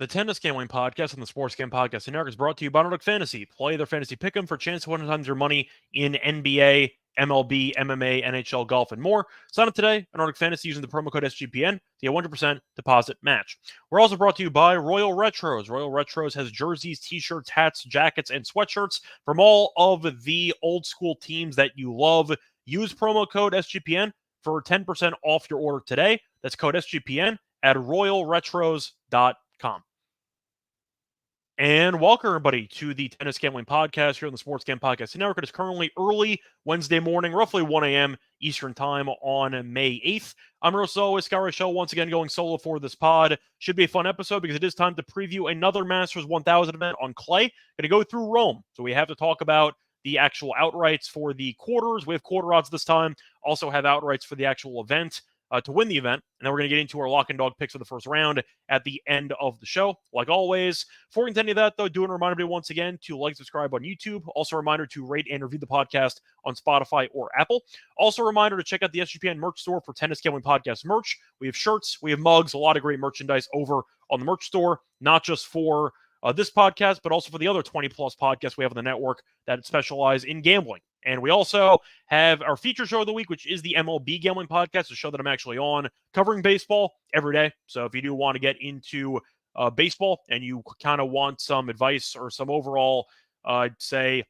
The Tennis Gambling Podcast and the Sports Game Podcast Network is brought to you by Nordic Fantasy. Play their fantasy pick'em for a chance to win times your money in NBA, MLB, MMA, NHL, golf, and more. Sign up today at Nordic Fantasy using the promo code SGPN to get 100% deposit match. We're also brought to you by Royal Retros. Royal Retros has jerseys, t-shirts, hats, jackets, and sweatshirts from all of the old school teams that you love. Use promo code SGPN for 10% off your order today. That's code SGPN at royalretros.com. And welcome, everybody, to the Tennis Gambling Podcast here on the Sports Game Podcast Network. It is currently early Wednesday morning, roughly 1 a.m. Eastern Time on May 8th. I'm your host, as always, Scott Reichel, once again going solo for this pod. Should be a fun episode because it is time to preview another Masters 1000 event on clay. Going to go through Rome. So we have to talk about the actual outrights for the quarters. We have quarter odds this time. Also have outrights for the actual event. To win the event. And then we're going to get into our lock and dog picks for the first round at the end of the show. Like always, before we get into any of that, though, do want to remind everybody once again to like, subscribe on YouTube. Also a reminder to rate and review the podcast on Spotify or Apple. Also a reminder to check out the SGPN merch store for Tennis Gambling Podcast merch. We have shirts, we have mugs, a lot of great merchandise over on the merch store, not just for this podcast, but also for the other 20-plus podcasts we have on the network that specialize in gambling. And we also have our feature show of the week, which is the MLB Gambling Podcast, a show that I'm actually on, covering baseball every day. So if you do want to get into baseball and you kind of want some advice or some overall, I'd say,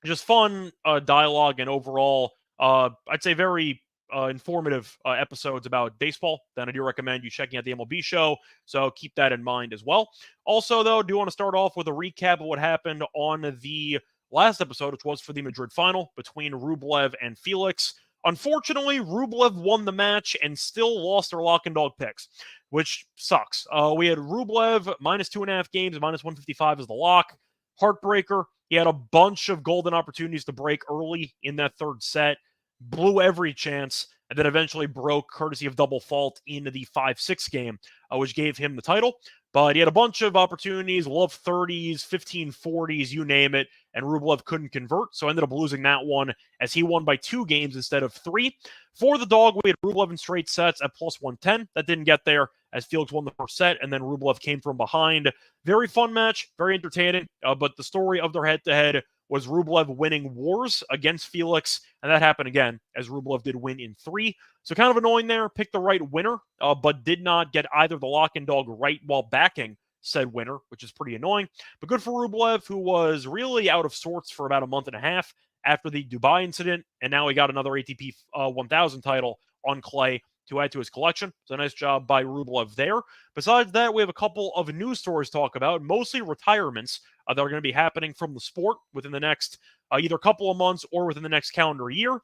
just fun dialogue and overall, I'd say very informative episodes about baseball, then I do recommend you checking out the MLB show. So keep that in mind as well. Also, though, do want to start off with a recap of what happened on the last episode, which was for the Madrid final between Rublev and Felix. Unfortunately, Rublev won the match and still lost their lock and dog picks, which sucks. We had Rublev minus 2.5 games, minus 155 as the lock. Heartbreaker. He had a bunch of golden opportunities to break early in that third set, blew every chance, and then eventually broke courtesy of double fault into the 5-6 game, which gave him the title. But he had a bunch of opportunities, love 30s, 15-40s, you name it, and Rublev couldn't convert, so ended up losing that one as he won by 2 games instead of 3. For the dog, we had Rublev in straight sets at plus 110. That didn't get there as Felix won the first set, and then Rublev came from behind. Very fun match, very entertaining, but the story of their head-to-head was Rublev winning wars against Felix, and that happened again as Rublev did win in 3. So kind of annoying there, picked the right winner, but did not get either the lock and dog right while backing said winner, which is pretty annoying. But good for Rublev, who was really out of sorts for about a month and a half after the Dubai incident, and now he got another ATP 1000 title on clay to add to his collection. So nice job by Rublev there. Besides that, we have a couple of news stories to talk about, mostly retirements that are going to be happening from the sport within the next either couple of months or within the next calendar year.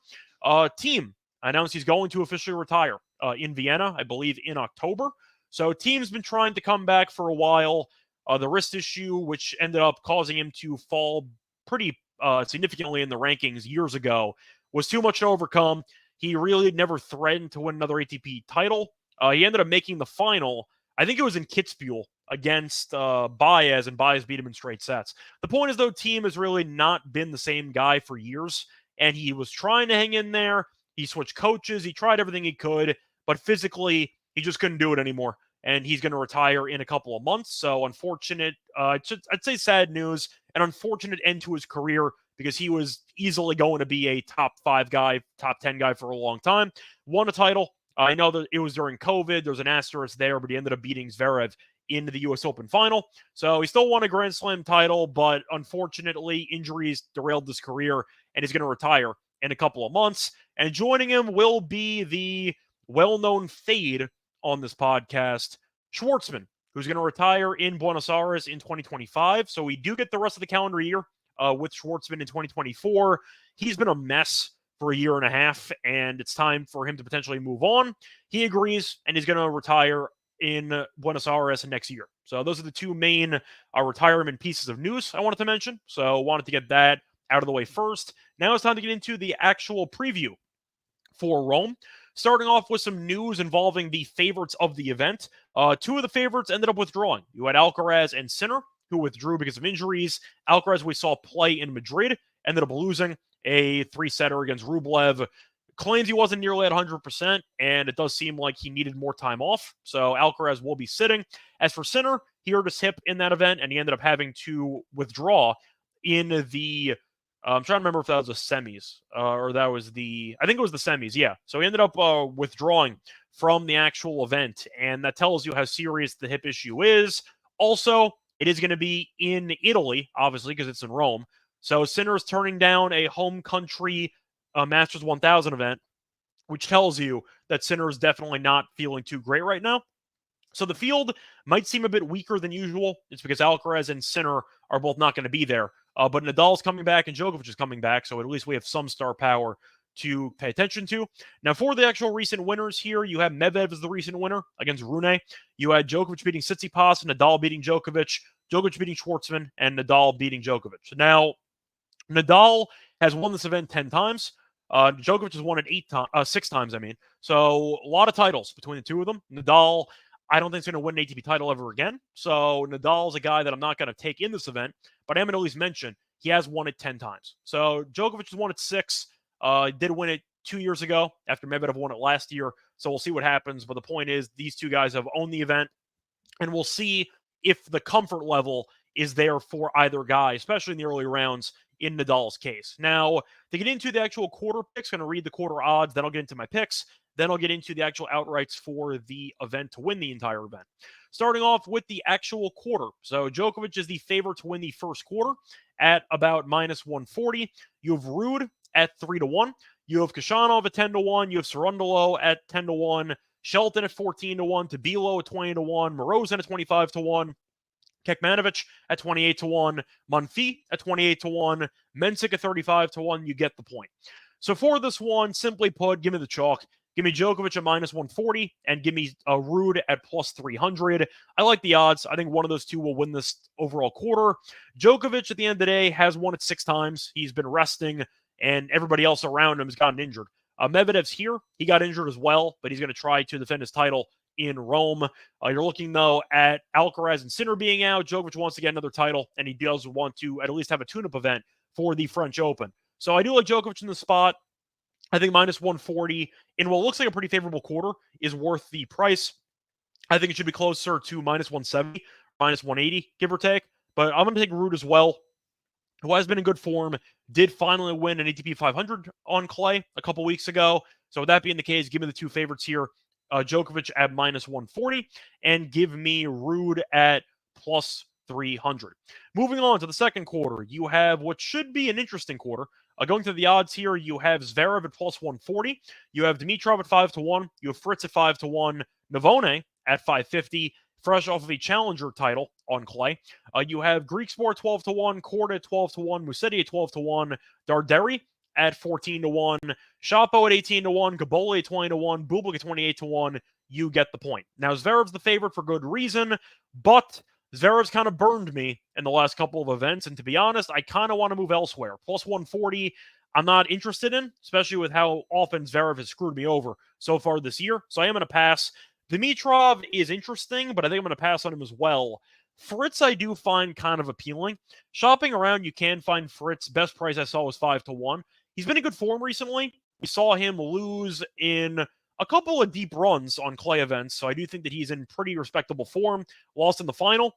Team announced he's going to officially retire in Vienna, I believe in October. So Team's been trying to come back for a while. The wrist issue, which ended up causing him to fall pretty significantly in the rankings years ago, was too much to overcome. He really never threatened to win another ATP title. He ended up making the final. I think it was in Kitzbühel against Baez, and Baez beat him in straight sets. The point is, though, Team has really not been the same guy for years, and he was trying to hang in there. He switched coaches. He tried everything he could, but physically, he just couldn't do it anymore, and he's going to retire in a couple of months. So unfortunate, I'd say sad news, an unfortunate end to his career, because he was easily going to be a top 5 guy, top 10 guy for a long time. Won a title. I know that it was during COVID. There's an asterisk there, but he ended up beating Zverev in the U.S. Open final. So he still won a Grand Slam title, but unfortunately, injuries derailed his career, and he's going to retire in a couple of months. And joining him will be the well-known fade on this podcast, Schwartzman, who's going to retire in Buenos Aires in 2025. So we do get the rest of the calendar year with Schwartzman in 2024. He's been a mess for a year and a half, and it's time for him to potentially move on. He agrees, and he's going to retire in Buenos Aires next year. So those are the two main retirement pieces of news I wanted to mention. So wanted to get that out of the way first. Now it's time to get into the actual preview for Rome. Starting off with some news involving the favorites of the event. 2 of the favorites ended up withdrawing. You had Alcaraz and Sinner, who withdrew because of injuries. Alcaraz, we saw play in Madrid, ended up losing a 3-setter against Rublev. Claims he wasn't nearly at 100%, and it does seem like he needed more time off. So Alcaraz will be sitting. As for Sinner, He hurt his hip in that event, and he ended up having to withdraw in the I'm trying to remember if that was the semis or that was I think it was the semis, yeah. So he ended up withdrawing from the actual event, and that tells you how serious the hip issue is. Also, it is going to be in Italy, obviously, because it's in Rome. So Sinner's turning down a home country Masters 1000 event, which tells you that Sinner is definitely not feeling too great right now. So the field might seem a bit weaker than usual. It's because Alcaraz and Sinner are both not going to be there. But Nadal's coming back and Djokovic is coming back, so at least we have some star power to pay attention to. Now, for the actual recent winners here, you have Medvedev as the recent winner against Rune. You had Djokovic beating Tsitsipas, Nadal beating Djokovic, Djokovic beating Schwartzman, and Nadal beating Djokovic. Now, Nadal has won this event 10 times. Djokovic has won it 6 times, I mean. So a lot of titles between the two of them. Nadal, I don't think he's going to win an ATP title ever again. So Nadal's a guy that I'm not going to take in this event, but I'm going to at least mention he has won it 10 times. So Djokovic has won it 6. Did win it 2 years ago after Medvedev won it last year. So we'll see what happens. But the point is, these two guys have owned the event, and we'll see if the comfort level is there for either guy, especially in the early rounds in Nadal's case. Now, to get into the actual quarter picks, I'm going to read the quarter odds, then I'll get into my picks, then I'll get into the actual outrights for the event to win the entire event. Starting off with the actual quarter. So Djokovic is the favorite to win the first quarter at about minus 140. You have Ruud at 3-1. You have Khachanov at 10-1. You have Cerundolo at 10-1. Shelton at 14-1. Tabilo at 20-1. Morozin at 25-1. Kekmanovic at 28-1, Monfils at 28-1, Mensik at 35-1. You get the point. So for this one, simply put, give me the chalk. Give me Djokovic at minus 140 and give me Ruud at plus 300. I like the odds. I think one of those two will win this overall quarter. Djokovic, at the end of the day, has won it 6 times. He's been resting, and everybody else around him has gotten injured. Medvedev's here. He got injured as well, but he's going to try to defend his title in Rome. You're looking, though, at Alcaraz and Sinner being out. Djokovic wants to get another title, and he does want to at least have a tune-up event for the French Open. So I do like Djokovic in the spot. I think minus 140 in what looks like a pretty favorable quarter is worth the price. I think it should be closer to minus 170, minus 180, give or take. But I'm going to take Ruud as well, who has been in good form, did finally win an ATP 500 on clay a couple weeks ago. So with that being the case, give me the two favorites here. Djokovic at minus 140 and give me Ruud at plus 300. Moving on to the second quarter, you have what should be an interesting quarter. Going to the odds here, you have Zverev at plus 140. You have Dimitrov at 5-1. You have Fritz at 5-1. Navone at 550, fresh off of a challenger title on clay. You have Greek Sport 12-1, Korda at 12-1, Musetti at 12-1, Darderi at 14-1, Shapo at 18-1, Gaboli at 20-1, Bublik at 28-1. You get the point. Now, Zverev's the favorite for good reason, but Zverev's kind of burned me in the last couple of events, and to be honest, I kind of want to move elsewhere. Plus 140, I'm not interested in, especially with how often Zverev has screwed me over so far this year, so I am going to pass. Dimitrov is interesting, but I think I'm going to pass on him as well. Fritz I do find kind of appealing. Shopping around, you can find Fritz. Best price I saw was 5-1. He's been in good form recently. We saw him lose in a couple of deep runs on clay events, so I do think that he's in pretty respectable form. Lost in the final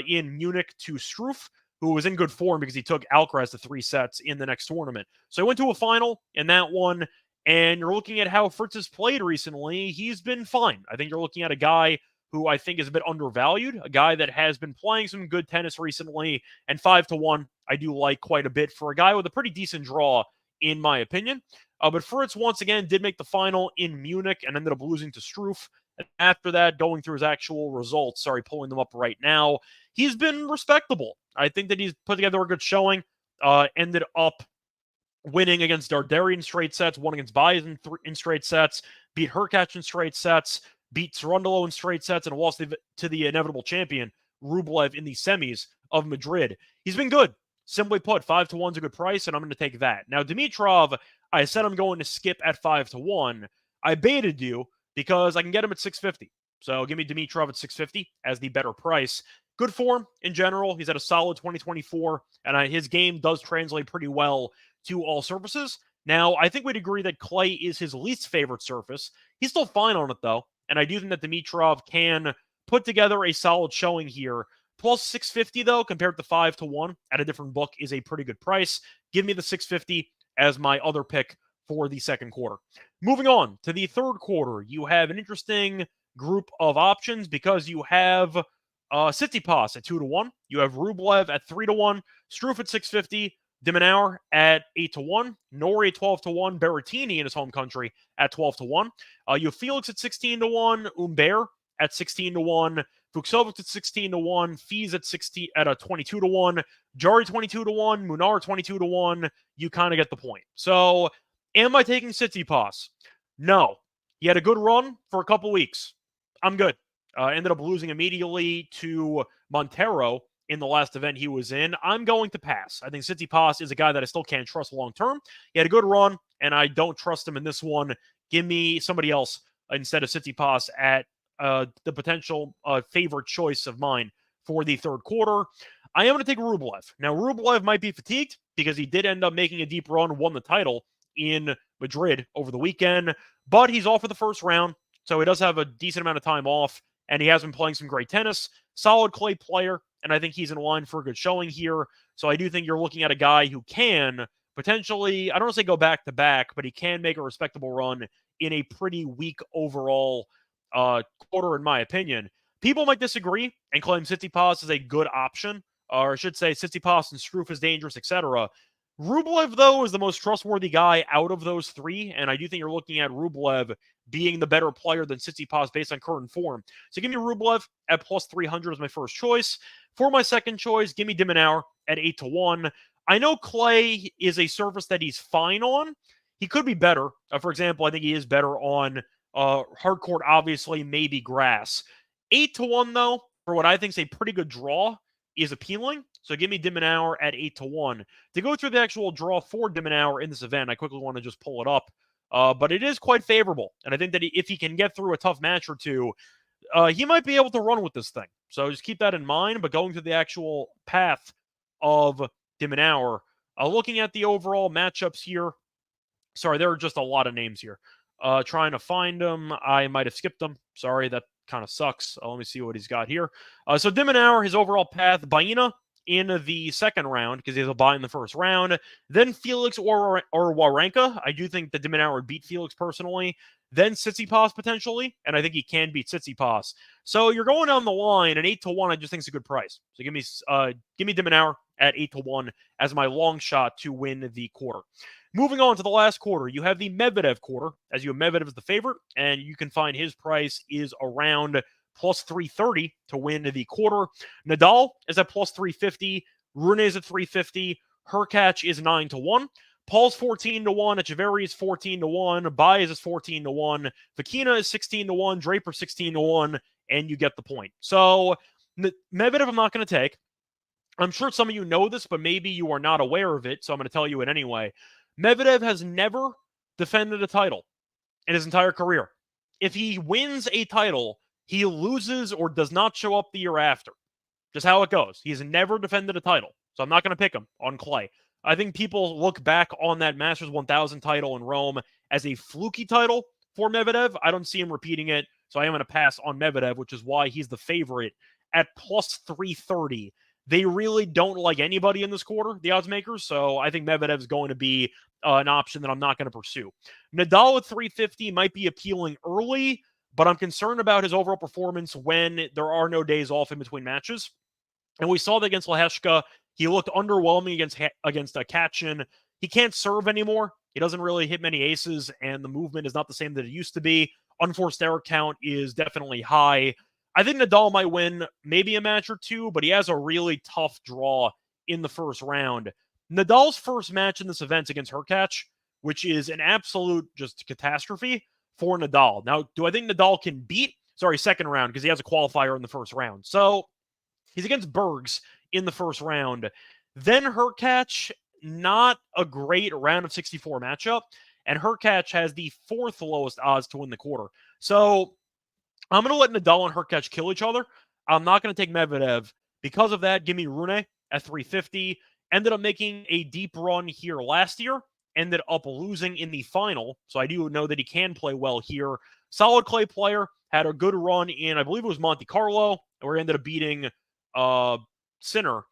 in Munich to Struff, who was in good form because he took Alcaraz to 3 sets in the next tournament. So he went to a final in that one, and you're looking at how Fritz has played recently. He's been fine. I think you're looking at a guy who I think is a bit undervalued, a guy that has been playing some good tennis recently, and 5-1 I do like quite a bit for a guy with a pretty decent draw, in my opinion. But Fritz, once again, did make the final in Munich and ended up losing to Struff. And after that, going through his actual results, pulling them up right now, he's been respectable. I think that he's put together a good showing. Ended up winning against Darderi in straight sets, won against Baez in straight sets, beat Hurkacz in straight sets, beat Cerundolo in straight sets, and lost to the inevitable champion, Rublev, in the semis of Madrid. He's been good. Simply put, 5-1 is a good price, and I'm going to take that. Now, Dimitrov, I said I'm going to skip at 5-1. I baited you because I can get him at 650. So give me Dimitrov at 650 as the better price. Good form in general. He's had a solid 2024, and his game does translate pretty well to all surfaces. Now, I think we'd agree that clay is his least favorite surface. He's still fine on it, though, and I do think that Dimitrov can put together a solid showing here. Plus 650, though, compared to 5-1 at a different book is a pretty good price. Give me the 650 as my other pick for the second quarter. Moving on to the third quarter, you have an interesting group of options because you have Tsitsipas at 2-1. You have Rublev at 3-1. Struff at 650. de Minaur at 8-1. Norrie at 12-1. Berrettini in his home country at 12-1. You have Felix at 16-1. Humbert at 16-1. Fuchsovic at 16-1. Fees at 22-1. Jari 22-1. Munar 22-1. You kind of get the point. So, am I taking Tsitsipas? No. He had a good run for a couple weeks. I'm good. Ended up losing immediately to Montero in the last event he was in. I'm going to pass. I think Tsitsipas is a guy that I still can't trust long term. He had a good run, and I don't trust him in this one. Give me somebody else instead of Tsitsipas at the potential favorite choice of mine for the third quarter. I am going to take Rublev. Now, Rublev might be fatigued because he did end up making a deep run, won the title in Madrid over the weekend, but he's off for the first round, so he does have a decent amount of time off, and he has been playing some great tennis. Solid clay player, and I think he's in line for a good showing here. So I do think you're looking at a guy who can potentially, I don't want to say go back-to-back, but he can make a respectable run in a pretty weak overall quarter, in my opinion. People might disagree and claim Tsitsipas is a good option, or I should say Tsitsipas and Struff is dangerous, etc. Rublev, though, is the most trustworthy guy out of those three, and I do think you're looking at Rublev being the better player than Tsitsipas based on current form. So give me Rublev at plus 300 as my first choice. For my second choice, give me de Minaur at 8-1. I know clay is a surface that he's fine on. He could be better. For example, I think he is better on hard court, obviously, maybe grass. 8-1, though, for what I think is a pretty good draw, is appealing. So give me de Minaur at 8-1. To go through the actual draw for de Minaur in this event, I quickly want to just pull it up. But it is quite favorable. And I think that if he can get through a tough match or two, he might be able to run with this thing. So just keep that in mind. But going through the actual path of de Minaur, looking at the overall matchups here, sorry, there are just a lot of names here. Trying to find them. I might have skipped them. Sorry, that kind of sucks. Let me see what he's got here. So de Minaur, his overall path, Baena in the second round because he has a bye in the first round. Then Felix or Wawrinka. I do think that de Minaur would beat Felix personally. Then Tsitsipas potentially, and I think he can beat Tsitsipas. So you're going down the line, and 8-1 I just think is a good price. So give me de Minaur at 8-1 as my long shot to win the quarter. Moving on to the last quarter, you have the Medvedev quarter, as you have Medvedev as the favorite, and you can find his price is around plus 330 to win the quarter. Nadal is at plus 350. Rune is at 350. Hurkacz is 9-1. Paul's 14-1. Echeverry is 14-1. Baez is 14-1. Fokina is 16-1. Draper 16-1. And you get the point. So Medvedev I'm not going to take. I'm sure some of you know this, but maybe you are not aware of it, so I'm going to tell you it anyway. Medvedev has never defended a title in his entire career. If he wins a title, he loses or does not show up the year after. Just how it goes. He's never defended a title, so I'm not going to pick him on clay. I think people look back on that Masters 1000 title in Rome as a fluky title for Medvedev. I don't see him repeating it, so I am going to pass on Medvedev, which is why he's the favorite at plus 330. They really don't like anybody in this quarter, the odds makers, so I think Medvedev is going to be an option that I'm not going to pursue. Nadal at 350 might be appealing early, but I'm concerned about his overall performance when there are no days off in between matches. And we saw that against Lehechka. He looked underwhelming against Kachin. He can't serve anymore. He doesn't really hit many aces, and the movement is not the same that it used to be. Unforced error count is definitely high. I think Nadal might win maybe a match or two, but he has a really tough draw in the first round. Nadal's first match in this event against Hurkacz, which is an absolute just catastrophe for Nadal. Now, do I think Nadal can beat? Second round, because he has a qualifier in the first round. So he's against Bergs in the first round. Then Hurkacz, not a great round of 64 matchup, and Hurkacz has the fourth lowest odds to win the quarter. So I'm going to let Nadal and Hurkacz kill each other. I'm not going to take Medvedev. Because of that, give me Rune at 350. Ended up making a deep run here last year. Ended up losing in the final. So I do know that he can play well here. Solid clay player. had a good run in, I believe it was Monte Carlo, where he ended up beating Sinner.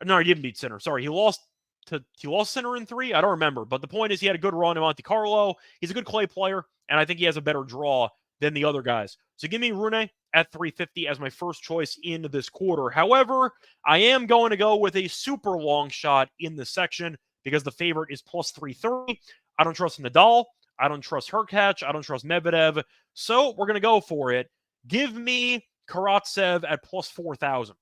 No, he didn't beat Sinner. Sorry, he lost Sinner in 3. I don't remember, but the point is he had a good run in Monte Carlo. He's a good clay player, and I think he has a better draw than the other guys. So give me Rune at 350 as my first choice in this quarter. However, I am going to go with a super long shot in this section because the favorite is plus 330. I don't trust Nadal. I don't trust Hurkacz. I don't trust Medvedev. So we're going to go for it. Give me Karatsev at plus 4,000.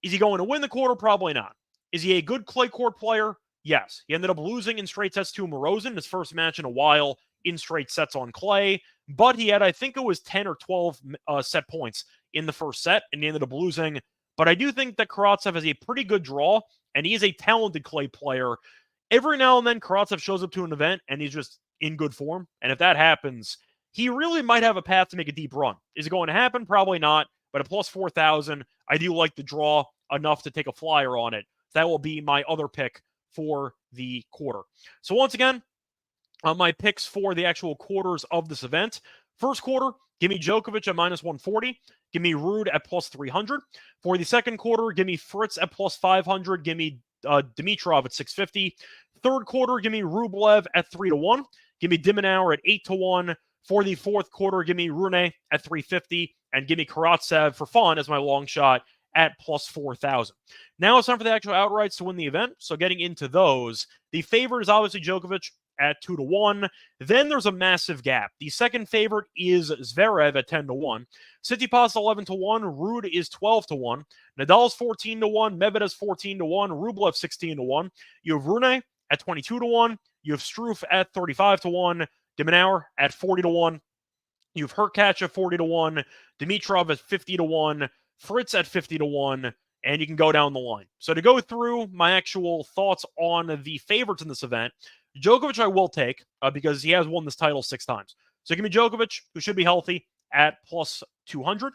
Is he going to win the quarter? Probably not. Is he a good clay court player? Yes. He ended up losing in straight sets to Morozin, his first match in a while in straight sets on clay. But he had, I think it was 10 or 12 set points in the first set, and he ended up losing. But I do think that Karatsev has a pretty good draw, and he is a talented clay player. Every now and then, Karatsev shows up to an event, and he's just in good form. And if that happens, he really might have a path to make a deep run. Is it going to happen? Probably not. But at plus 4,000, I do like the draw enough to take a flyer on it. That will be my other pick for the quarter. So once again, my picks for the actual quarters of this event. First quarter, give me Djokovic at minus 140. Give me Ruud at plus 300. For the second quarter, give me Fritz at plus 500. Give me Dimitrov at 650. Third quarter, give me Rublev at 3-1. Give me Dimonauer at 8-1. For the fourth quarter, give me Rune at 350. And give me Karatsev for fun as my long shot at plus 4,000. Now it's time for the actual outrights to win the event. So getting into those, the favorite is obviously Djokovic at 2-1. Then there's a massive gap. The second favorite is Zverev at 10-1. Tsitsipas 11-1. Ruud is 12-1. Nadal's 14-1. Medvedev's 14-1. Rublev 16-1. You have Rune at 22-1. You have Struff at 35-1. Dimonauer at 40-1. You have Hurkacz at 40-1. Dimitrov at 50-1. Fritz at 50-1. And you can go down the line. So to go through my actual thoughts on the favorites in this event, Djokovic I will take because he has won this title 6 times. So give me Djokovic, who should be healthy, at plus 200.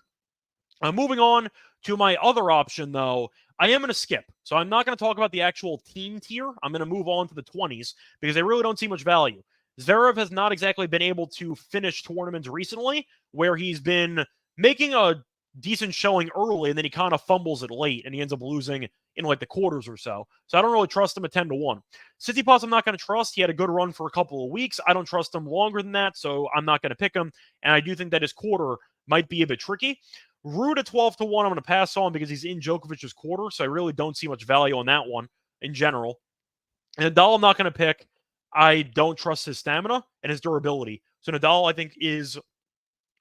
Moving on to my other option, though, I am going to skip. So I'm not going to talk about the actual team tier. I'm going to move on to the 20s because I really don't see much value. Zverev has not exactly been able to finish tournaments recently where he's been making a decent showing early, and then he kind of fumbles it late, and he ends up losing in like the quarters or so. So I don't really trust him at 10-1. Tsitsipas I'm not going to trust. He had a good run for a couple of weeks. I don't trust him longer than that, so I'm not going to pick him. And I do think that his quarter might be a bit tricky. Ruud at 12-1, I'm going to pass on because he's in Djokovic's quarter, so I really don't see much value on that one in general. And Nadal I'm not going to pick. I don't trust his stamina and his durability. So Nadal, I think, is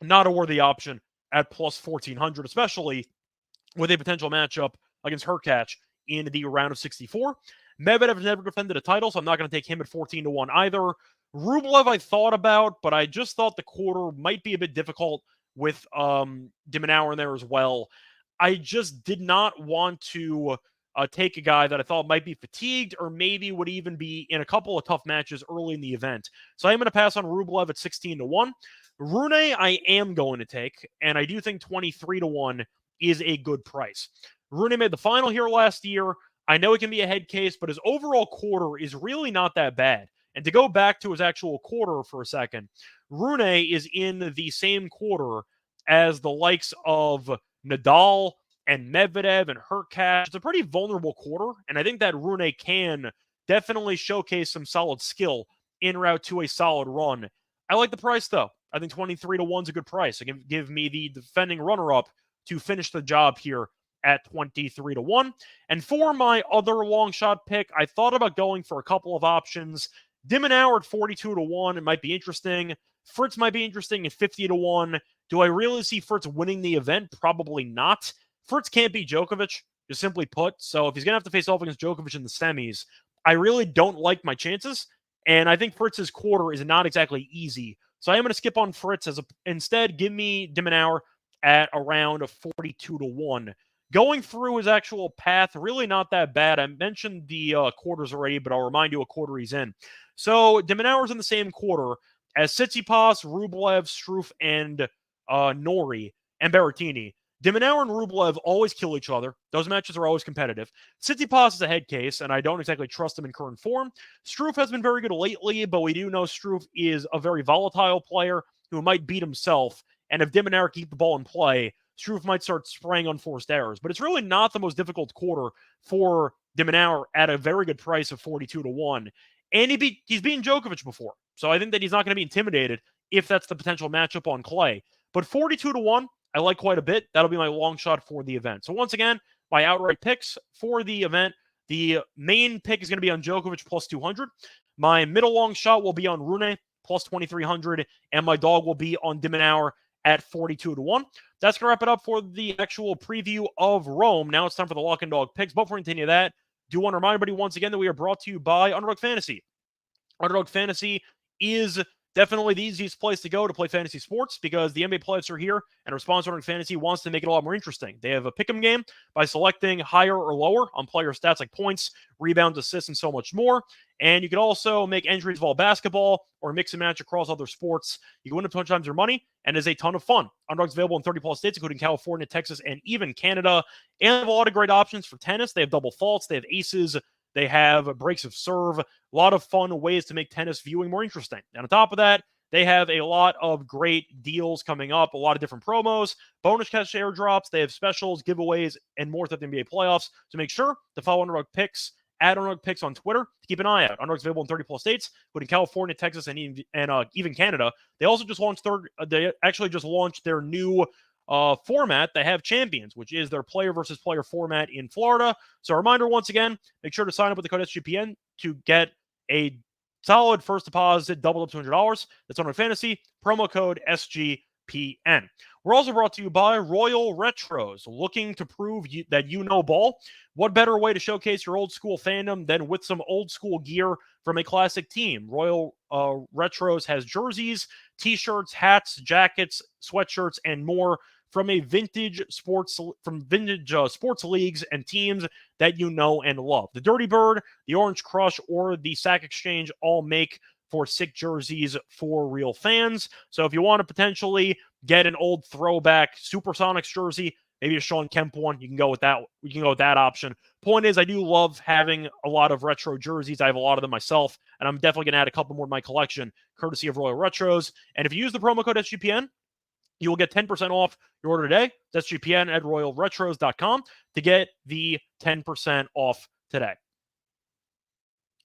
not a worthy option at plus 1,400, especially with a potential matchup against Hurkacz in the round of 64. Medvedev has never defended a title, so I'm not going to take him at 14-1 either. Rublev I thought about, but I just thought the quarter might be a bit difficult with Dimonauer in there as well. I just did not want to take a guy that I thought might be fatigued or maybe would even be in a couple of tough matches early in the event. So I am going to pass on Rublev at 16-1. Rune I am going to take, and I do think 23-1 is a good price. Rune made the final here last year. I know it can be a head case, but his overall quarter is really not that bad. And to go back to his actual quarter for a second, Rune is in the same quarter as the likes of Nadal and Medvedev and Hurkacz. It's a pretty vulnerable quarter, and I think that Rune can definitely showcase some solid skill en route to a solid run. I like the price, though. I think 23-1 is a good price. It can give me the defending runner-up to finish the job here at 23-1. And for my other long shot pick, I thought about going for a couple of options. Dimonauer at 42-1, it might be interesting. Fritz might be interesting at 50-1. Do I really see Fritz winning the event? Probably not. Fritz can't beat Djokovic, just simply put. So if he's going to have to face off against Djokovic in the semis, I really don't like my chances. And I think Fritz's quarter is not exactly easy. So I am going to skip on Fritz. Instead, give me Dimonauer at around a 42-1. Going through his actual path, really not that bad. I mentioned the quarters already, but I'll remind you what quarter he's in. So Dimonauer's in the same quarter as Tsitsipas, Rublev, Struff, and Norrie, and Berrettini. Dimonauer and Rublev always kill each other. Those matches are always competitive. Tsitsipas is a head case, and I don't exactly trust him in current form. Struff has been very good lately, but we do know Struff is a very volatile player who might beat himself and if Dim and Eric keep the ball in play, Struff might start spraying unforced errors. But it's really not the most difficult quarter for de Minaur at a very good price of 42-1. And he's beaten Djokovic before. So I think that he's not going to be intimidated if that's the potential matchup on clay. But 42-1, I like quite a bit. That'll be my long shot for the event. So once again, my outright picks for the event. The main pick is going to be on Djokovic plus 200. My middle long shot will be on Rune plus 2,300. And my dog will be on de Minaur at 42-1. That's going to wrap it up for the actual preview of Rome. Now it's time for the lock and dog picks. But before we continue that, do want to remind everybody once again that we are brought to you by Underdog Fantasy. Underdog Fantasy is definitely the easiest place to go to play fantasy sports because the NBA playoffs are here, and our sponsor, Underdog Fantasy, wants to make it a lot more interesting. They have a pick'em game by selecting higher or lower on player stats like points, rebounds, assists, and so much more. And you can also make entries of all basketball or mix and match across other sports. You can win up to 100 times your money, and it's a ton of fun. Underdog's available in 30-plus states, including California, Texas, and even Canada. And they have a lot of great options for tennis. They have double faults. They have aces. They have breaks of serve. A lot of fun ways to make tennis viewing more interesting. And on top of that, they have a lot of great deals coming up, a lot of different promos, bonus cash airdrops. They have specials, giveaways, and more throughout the NBA playoffs. So make sure to follow Underdog Picks at Underdog Picks on Twitter to keep an eye out. Underdog's available in 30-plus states, including California, Texas, and even Canada. They also just launched their new format. They have Champions, which is their player versus player format in Florida. So a reminder once again, make sure to sign up with the code SGPN to get a solid first deposit, doubled up to $200. That's on our fantasy. Promo code SGPN. We're also brought to you by Royal Retros. Looking to prove that you know ball? What better way to showcase your old school fandom than with some old school gear from a classic team? Royal Retros has jerseys, t-shirts, hats, jackets, sweatshirts, and more from vintage sports leagues and teams that you know and love. The Dirty Bird, the Orange Crush, or the Sack Exchange all make for sick jerseys for real fans. So if you want to potentially get an old throwback Supersonics jersey, maybe a Sean Kemp one, you can go with that. We can go with that option. Point is, I do love having a lot of retro jerseys. I have a lot of them myself, and I'm definitely going to add a couple more to my collection, courtesy of Royal Retros. And if you use the promo code SGPN, you will get 10% off your order today. That's SGPN at royalretros.com to get the 10% off today.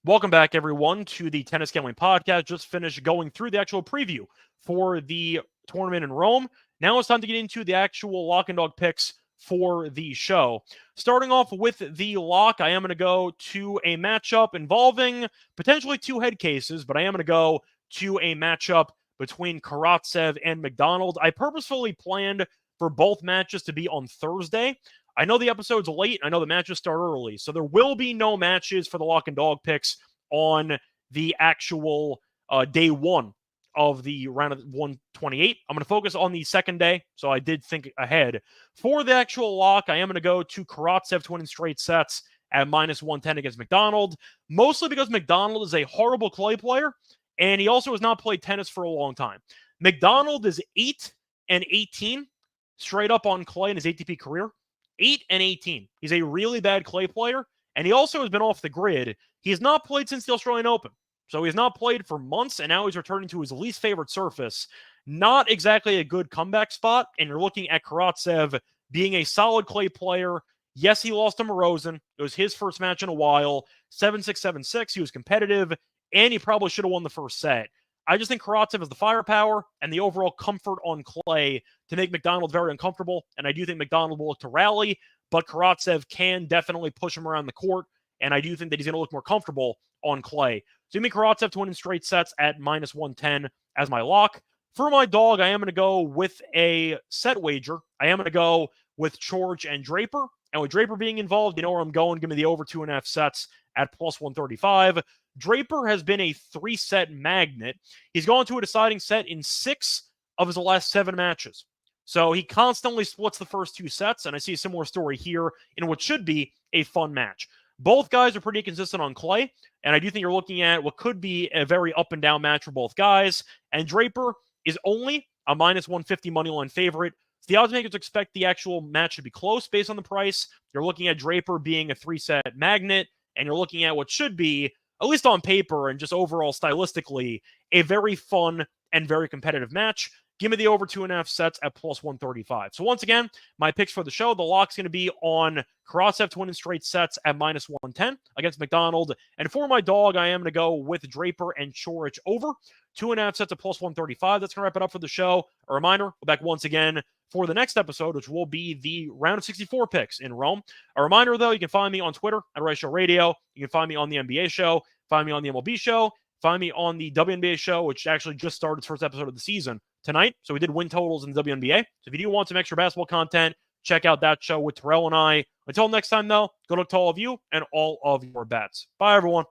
Welcome back, everyone, to the Tennis Gambling Podcast. Just finished going through the actual preview for the tournament in Rome. Now it's time to get into the actual lock and dog picks for the show. Starting off with the lock, I am going to go to a matchup involving potentially two head cases, but I am going to go to a matchup between Karatsev and McDonald. I purposefully planned for both matches to be on Thursday. I know the episode's late. I know the matches start early. So there will be no matches for the lock and dog picks on the actual day one of the round of 128. I'm going to focus on the second day. So I did think ahead. For the actual lock, I am going to go to Karatsev to win in straight sets at minus 110 against McDonald, mostly because McDonald is a horrible clay player, and he also has not played tennis for a long time. McDonald is 8-18 straight up on clay in his ATP career. 8-18. He's a really bad clay player, and he also has been off the grid. He has not played since the Australian Open. So he has not played for months, and now he's returning to his least favorite surface. Not exactly a good comeback spot, and you're looking at Karatsev being a solid clay player. Yes, he lost to Morozin. It was his first match in a while. 7-6, 7-6. He was competitive, and he probably should have won the first set. I just think Karatsev has the firepower and the overall comfort on clay to make McDonald very uncomfortable, and I do think McDonald will look to rally, but Karatsev can definitely push him around the court, and I do think that he's going to look more comfortable on clay. So give me Karatsev to win in straight sets at minus 110 as my lock. For my dog, I am going to go with a set wager. I am going to go with George and Draper, and with Draper being involved, you know where I'm going. Give me the over 2.5 sets at plus 135. Draper has been a 3-set magnet. He's gone to a deciding set in 6 of his last 7 matches. So he constantly splits the first 2 sets, and I see a similar story here in what should be a fun match. Both guys are pretty consistent on clay, and I do think you're looking at what could be a very up and down match for both guys. And Draper is only a minus 150 moneyline favorite. So the odds makers expect the actual match to be close based on the price. You're looking at Draper being a 3-set magnet, and you're looking at what should be, at least on paper and just overall stylistically, a very fun and very competitive match. Give me the over 2.5 sets at plus 135. So once again, my picks for the show, the lock's going to be on Karatsev to win in straight sets at minus 110 against McDonald. And for my dog, I am going to go with Draper and Chorich over 2.5 sets at plus 135. That's going to wrap it up for the show. A reminder, we're back once again for the next episode, which will be the round of 64 picks in Rome. A reminder, though, you can find me on Twitter at Reichel Radio. You can find me on the NBA show, find me on the MLB show, find me on the WNBA show, which actually just started its first episode of the season tonight. So we did win totals in the WNBA. So if you do want some extra basketball content, check out that show with Terrell and I. Until next time, though, good luck to all of you and all of your bets. Bye, everyone.